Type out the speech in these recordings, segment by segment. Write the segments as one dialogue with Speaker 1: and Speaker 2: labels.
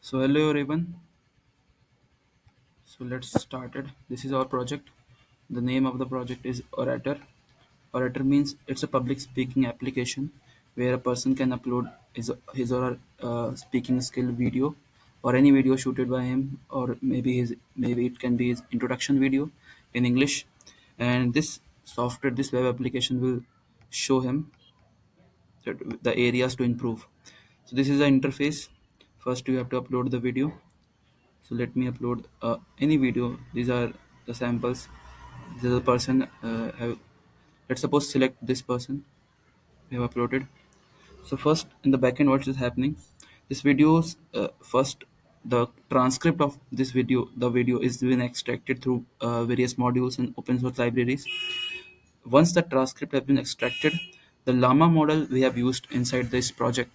Speaker 1: So hello everyone. So let's start it. This is our project. The name of the project is Orator. Orator means it's a public speaking application where a person can upload his or her speaking skill video or any video shooted by him, or maybe it can be his introduction video in English. And this software, this web application will show him the areas to improve. So this is the interface. First you have to upload the video. So let me upload any video. These are the samples. This is the person let's suppose select this person we have uploaded. So first in the backend, what is happening? This video's first, the transcript of this video, the video is being extracted through various modules and open source libraries. Once the transcript has been extracted, the llama model we have used inside this project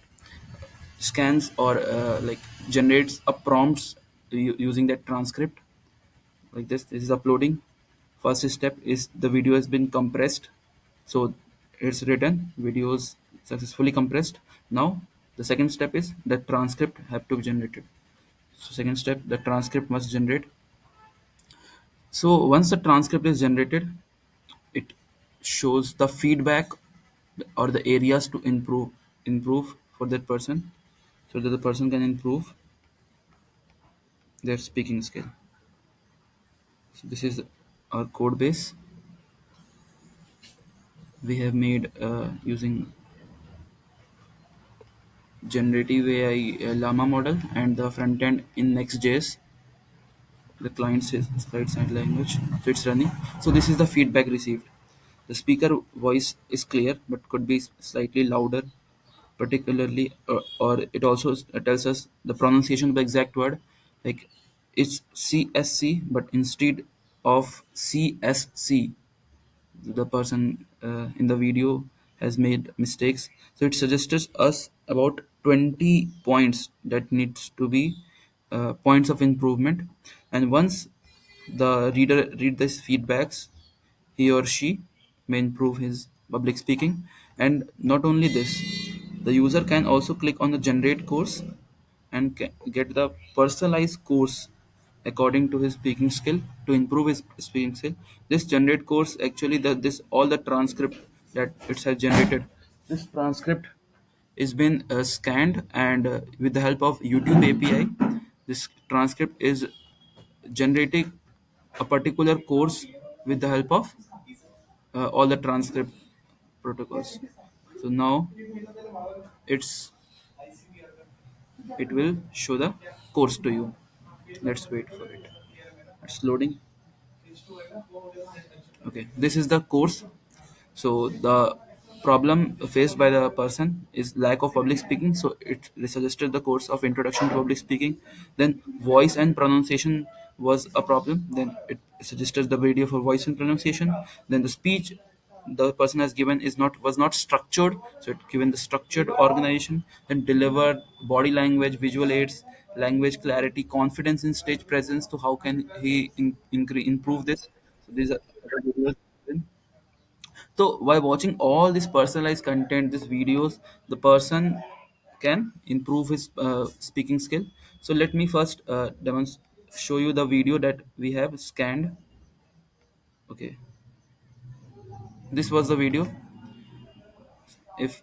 Speaker 1: scans or generates a prompts using that transcript. Like this is uploading. First step is the video has been compressed, so it's written videos successfully compressed. Now the second step is the transcript have to be generated. So second step, the transcript must generate. So once the transcript is generated, it shows the feedback or the areas to improve for that person, so that the person can improve their speaking skill. So this is our code base we have made using generative AI llama model and the front end in Next.js. The client says right side language, so it's running. So this is the feedback received. The speaker voice is clear but could be slightly louder, particularly, or it also tells us the pronunciation of the exact word. Like it's CSC, but instead of CSC, the person in the video has made mistakes, so it suggests us about 20 points that needs to be points of improvement. And once the reader read these feedbacks, he or she may improve his public speaking. And not only this, the user can also click on the generate course and get the personalized course according to his speaking skill to improve his speaking skill. This generate course actually, this all the transcript that it has generated, this transcript is been scanned, and with the help of YouTube API, this transcript is generating a particular course with the help of all the transcript protocols. So now it's it will show the course to you. Let's wait for it. It's loading. Okay, this is the course. So the problem faced by the person is lack of public speaking. So it suggested the course of introduction to public speaking. Then voice and pronunciation was a problem. Then it suggested the video for voice and pronunciation. Then the speech the person has given is not was not structured. So it given the structured organization. Then delivered body language, visual aids, language clarity, confidence in stage presence. So how can he improve this? So these are the videos. So by watching all this personalized content, these videos, the person can improve his speaking skill. So let me first show you the video that we have scanned. Okay, this was the video. If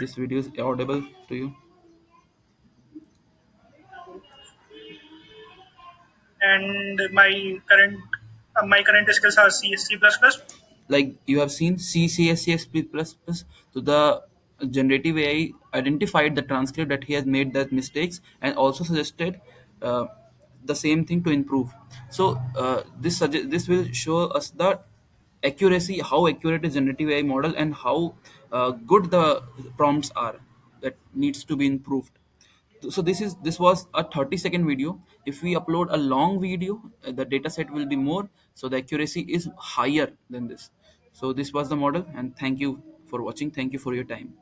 Speaker 1: this video is audible to you,
Speaker 2: and my current skills are C, C++.
Speaker 1: like you have seen CCSCS++, so the generative AI identified the transcript that he has made that mistakes and also suggested uh, the same thing to improve. So this will show us the accuracy, how accurate is generative AI model, and how good the prompts are that needs to be improved. So this was a 30-second video. If we upload a long video, the data set will be more, so the accuracy is higher than this. So this was the model, and thank you for watching. Thank you for your time.